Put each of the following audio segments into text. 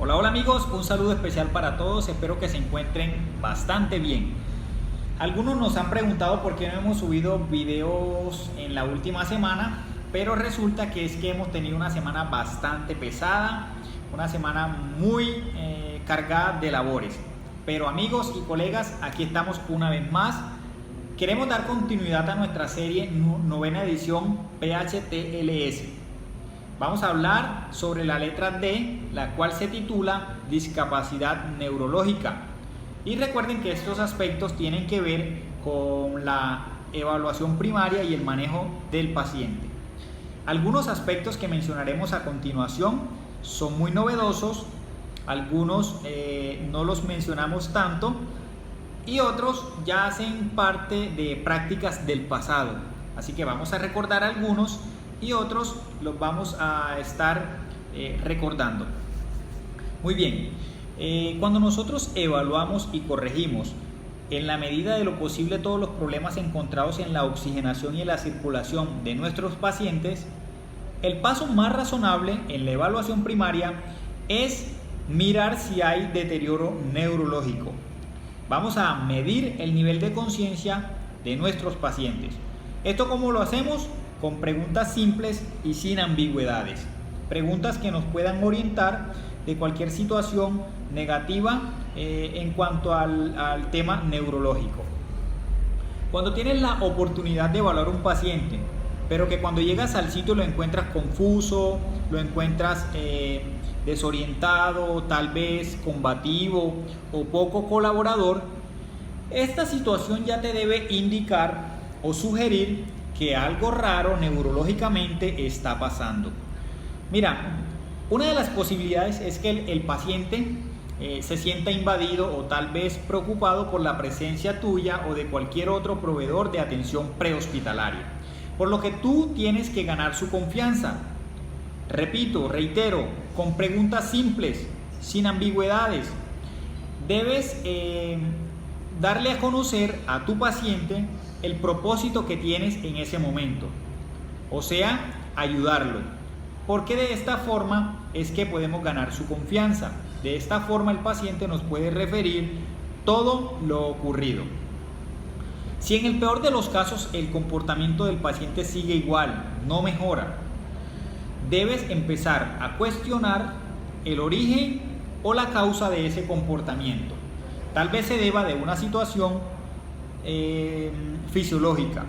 Hola, hola amigos, un saludo especial para todos, espero que se encuentren bastante bien. Algunos nos han preguntado por qué no hemos subido videos en la última semana, pero resulta que es que hemos tenido una semana bastante pesada, una semana muy cargada de labores. Pero amigos y colegas, aquí estamos una vez más. Queremos dar continuidad a nuestra serie novena edición PHTLS. Vamos a hablar sobre la letra D, la cual se titula discapacidad neurológica. Y recuerden que estos aspectos tienen que ver con la evaluación primaria y el manejo del paciente. Algunos aspectos que mencionaremos a continuación son muy novedosos, algunos no los mencionamos tanto y otros ya hacen parte de prácticas del pasado. Así que vamos a recordar algunos y otros los vamos a estar recordando. Muy bien, cuando nosotros evaluamos y corregimos en la medida de lo posible todos los problemas encontrados en la oxigenación y en la circulación de nuestros pacientes, el paso más razonable en la evaluación primaria es mirar si hay deterioro neurológico. Vamos a medir el nivel de conciencia de nuestros pacientes. ¿Esto cómo lo hacemos? Con preguntas simples y sin ambigüedades. Preguntas que nos puedan orientar de cualquier situación negativa en cuanto al tema neurológico. Cuando tienes la oportunidad de evaluar un paciente, pero que cuando llegas al sitio lo encuentras confuso, lo encuentras desorientado, tal vez combativo o poco colaborador, esta situación ya te debe indicar o sugerir que algo raro neurológicamente está pasando. Mira, una de las posibilidades es que el paciente se sienta invadido o tal vez preocupado por la presencia tuya o de cualquier otro proveedor de atención prehospitalaria, por lo que tú tienes que ganar su confianza. Repito, reitero, con preguntas simples, sin ambigüedades. Debes darle a conocer a tu paciente el propósito que tienes en ese momento, o sea, ayudarlo, porque de esta forma es que podemos ganar su confianza. De esta forma el paciente nos puede referir todo lo ocurrido. Si en el peor de los casos el comportamiento del paciente sigue igual, no mejora, debes empezar a cuestionar el origen o la causa de ese comportamiento. Tal vez se deba de una situación fisiológica.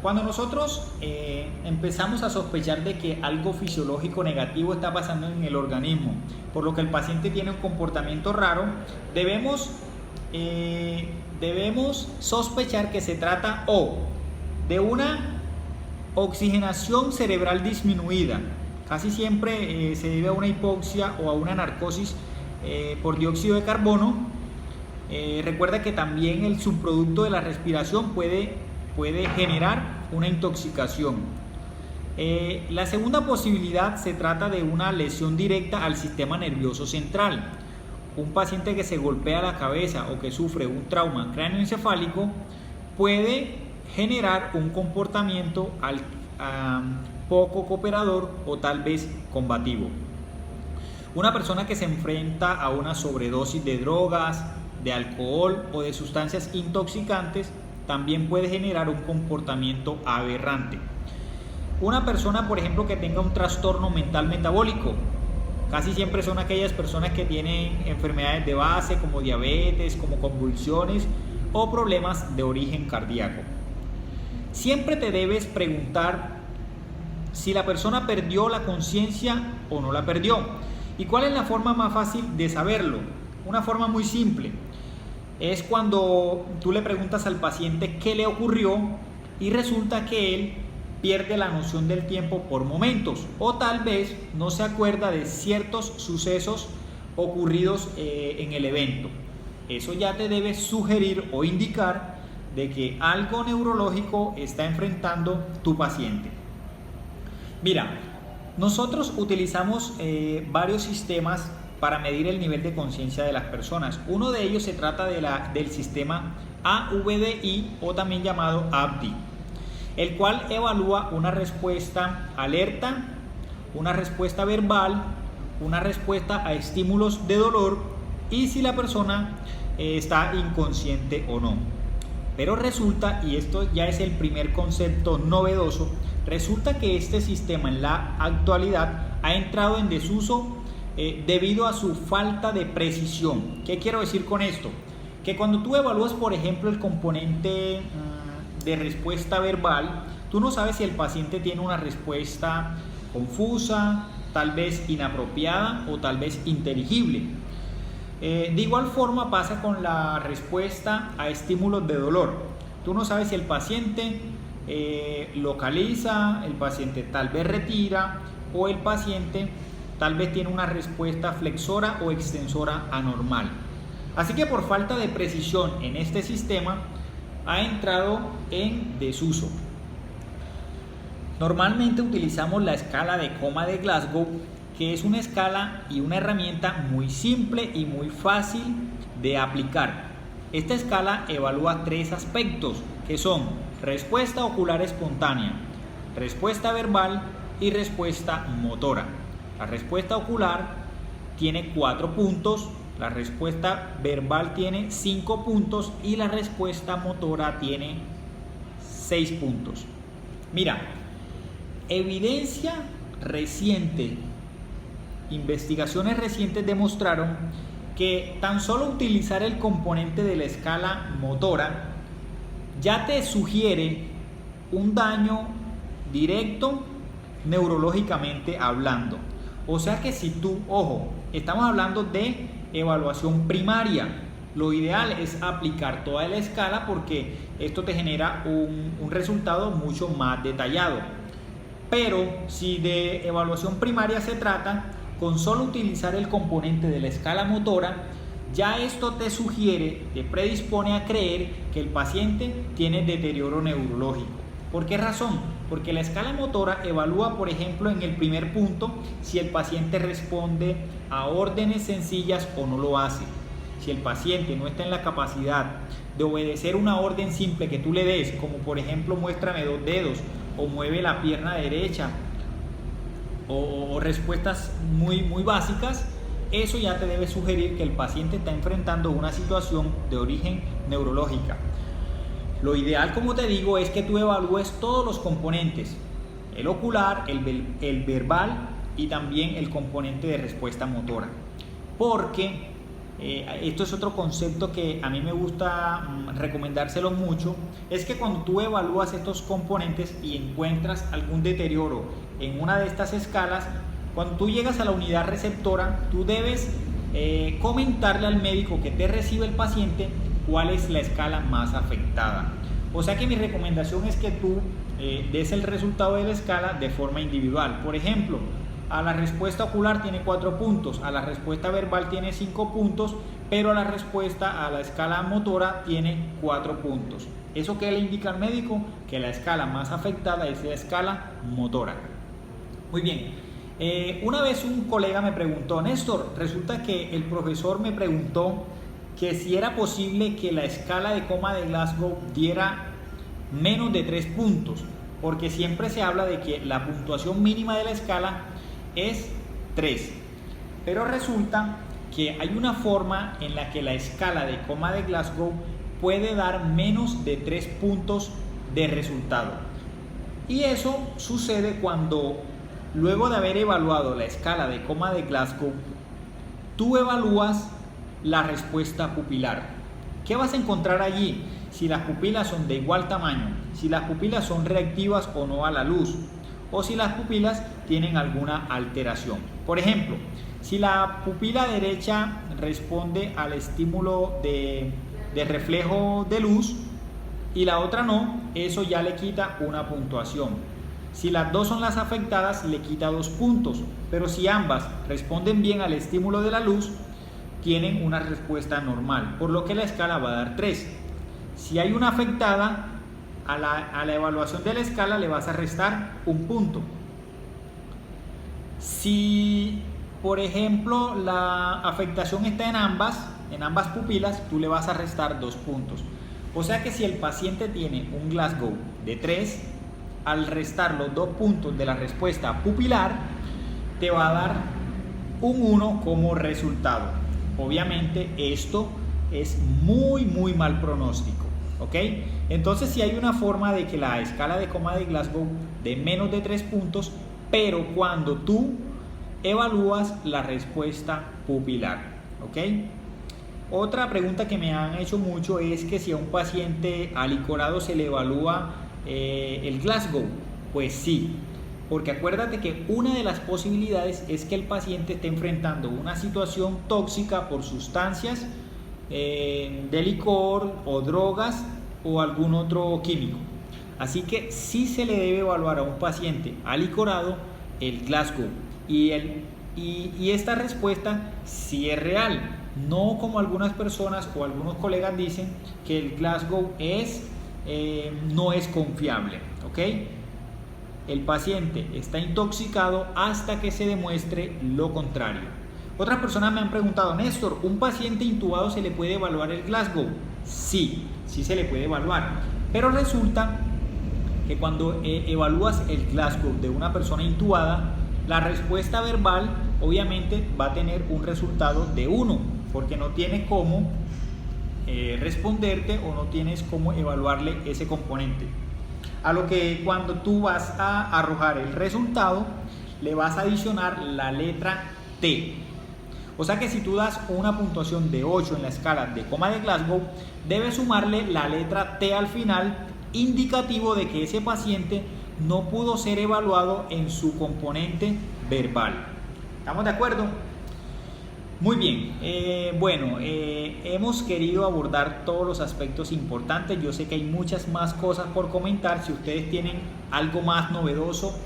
Cuando nosotros empezamos a sospechar de que algo fisiológico negativo está pasando en el organismo, por lo que el paciente tiene un comportamiento raro, debemos sospechar que se trata o de una oxigenación cerebral disminuida, casi siempre se debe a una hipoxia o a una narcosis por dióxido de carbono. Recuerda que también el subproducto de la respiración puede generar una intoxicación. La segunda posibilidad se trata de una lesión directa al sistema nervioso central. Un paciente que se golpea la cabeza o que sufre un trauma cráneoencefálico puede generar un comportamiento poco cooperador o tal vez combativo. Una persona que se enfrenta a una sobredosis de drogas, de alcohol o de sustancias intoxicantes también puede generar un comportamiento aberrante. Una persona, por ejemplo, que tenga un trastorno mental metabólico, casi siempre son aquellas personas que tienen enfermedades de base como diabetes, como convulsiones o problemas de origen cardíaco. Siempre te debes preguntar si la persona perdió la conciencia o no la perdió. ¿Y cuál es la forma más fácil de saberlo? Una forma muy simple. Es cuando tú le preguntas al paciente qué le ocurrió y resulta que él pierde la noción del tiempo por momentos o tal vez no se acuerda de ciertos sucesos ocurridos en el evento. Eso ya te debe sugerir o indicar de que algo neurológico está enfrentando tu paciente. Mira, nosotros utilizamos varios sistemas para medir el nivel de conciencia de las personas. Uno de ellos se trata del sistema AVDI o también llamado ABDI, el cual evalúa una respuesta alerta, una respuesta verbal, una respuesta a estímulos de dolor y si la persona está inconsciente o no. Pero resulta, y esto ya es el primer concepto novedoso, resulta que este sistema en la actualidad ha entrado en desuso debido a su falta de precisión. ¿Qué quiero decir con esto? Que cuando tú evalúas, por ejemplo, el componente de respuesta verbal, tú no sabes si el paciente tiene una respuesta confusa, tal vez inapropiada o tal vez inteligible. De igual forma pasa con la respuesta a estímulos de dolor. Tú no sabes si el paciente localiza, el paciente tal vez retira o el paciente tal vez tiene una respuesta flexora o extensora anormal. Así que por falta de precisión en este sistema ha entrado en desuso. Normalmente utilizamos la escala de coma de Glasgow, que es una escala y una herramienta muy simple y muy fácil de aplicar. Esta escala evalúa 3 aspectos, que son respuesta ocular espontánea, respuesta verbal y respuesta motora. La respuesta ocular tiene 4 puntos, la respuesta verbal tiene 5 puntos y la respuesta motora tiene 6 puntos. Mira, evidencia reciente, investigaciones recientes demostraron que tan solo utilizar el componente de la escala motora ya te sugiere un daño directo neurológicamente hablando. O sea que si tú, ojo, estamos hablando de evaluación primaria, lo ideal es aplicar toda la escala porque esto te genera un resultado mucho más detallado. Pero si de evaluación primaria se trata, con solo utilizar el componente de la escala motora, ya esto te sugiere, te predispone a creer que el paciente tiene deterioro neurológico. ¿Por qué razón? Porque la escala motora evalúa, por ejemplo, en el primer punto, si el paciente responde a órdenes sencillas o no lo hace. Si el paciente no está en la capacidad de obedecer una orden simple que tú le des, como por ejemplo muéstrame 2 dedos o mueve la pierna derecha, o respuestas muy básicas, eso ya te debe sugerir que el paciente está enfrentando una situación de origen neurológica. Lo ideal, como te digo, es que tú evalúes todos los componentes, el ocular, el verbal y también el componente de respuesta motora, porque esto es otro concepto que a mí me gusta recomendárselo mucho, es que cuando tú evalúas estos componentes y encuentras algún deterioro en una de estas escalas, cuando tú llegas a la unidad receptora, tú debes comentarle al médico que te recibe el paciente cuál es la escala más afectada. O sea que mi recomendación es que tú des el resultado de la escala de forma individual. Por ejemplo, a la respuesta ocular tiene 4 puntos, a la respuesta verbal tiene 5 puntos, pero a la respuesta a la escala motora tiene 4 puntos. ¿Eso qué le indica al médico? Que la escala más afectada es la escala motora. Muy bien, una vez un colega me preguntó, Néstor, resulta que el profesor me preguntó que si era posible que la escala de coma de Glasgow diera menos de 3 puntos, porque siempre se habla de que la puntuación mínima de la escala es 3, pero resulta que hay una forma en la que la escala de coma de Glasgow puede dar menos de 3 puntos de resultado, y eso sucede cuando luego de haber evaluado la escala de coma de Glasgow, tú evalúas la respuesta pupilar. ¿Qué vas a encontrar allí? Si las pupilas son de igual tamaño, si las pupilas son reactivas o no a la luz, o si las pupilas tienen alguna alteración. Por ejemplo, si la pupila derecha responde al estímulo de reflejo de luz y la otra no, eso ya le quita una puntuación. Si las dos son las afectadas, le quita 2 puntos, pero si ambas responden bien al estímulo de la luz, tienen una respuesta normal, por lo que la escala va a dar 3. Si hay una afectada, a la evaluación de la escala le vas a restar 1 punto. Si, por ejemplo, la afectación está en ambas pupilas, tú le vas a restar 2 puntos. O sea que si el paciente tiene un Glasgow de 3, al restar los 2 puntos de la respuesta pupilar, te va a dar un 1 como resultado. Obviamente esto es muy mal pronóstico, ¿ok? Entonces si hay una forma de que la escala de coma de Glasgow dé menos de 3 puntos, pero cuando tú evalúas la respuesta pupilar, ¿ok? Otra pregunta que me han hecho mucho es que si a un paciente alicorado se le evalúa el Glasgow. Pues sí, porque acuérdate que una de las posibilidades es que el paciente esté enfrentando una situación tóxica por sustancias de licor o drogas o algún otro químico. Así que sí se le debe evaluar a un paciente alicorado el Glasgow y esta respuesta sí es real, no como algunas personas o algunos colegas dicen que el Glasgow no es confiable, ¿ok? El paciente está intoxicado hasta que se demuestre lo contrario. Otras personas me han preguntado, Néstor, ¿un paciente intubado se le puede evaluar el Glasgow? Sí se le puede evaluar, pero resulta que cuando evalúas el Glasgow de una persona intubada, la respuesta verbal obviamente va a tener un resultado de 1, porque no tiene cómo responderte o no tienes cómo evaluarle ese componente. A lo que cuando tú vas a arrojar el resultado, le vas a adicionar la letra T. O sea que si tú das una puntuación de 8 en la escala de coma de Glasgow, debes sumarle la letra T al final, indicativo de que ese paciente no pudo ser evaluado en su componente verbal. ¿Estamos de acuerdo? Muy bien, hemos querido abordar todos los aspectos importantes. Yo sé que hay muchas más cosas por comentar. Si ustedes tienen algo más novedoso,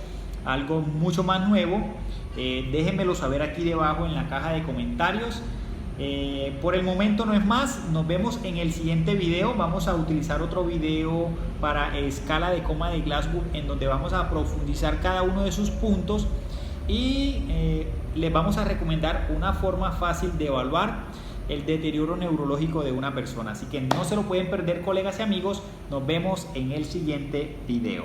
algo mucho más nuevo, déjenmelo saber aquí debajo en la caja de comentarios. Por el momento no es más, nos vemos en el siguiente video. Vamos a utilizar otro video para escala de coma de Glasgow, en donde vamos a profundizar cada uno de sus puntos y les vamos a recomendar una forma fácil de evaluar el deterioro neurológico de una persona. Así que no se lo pueden perder, colegas y amigos. Nos vemos en el siguiente video.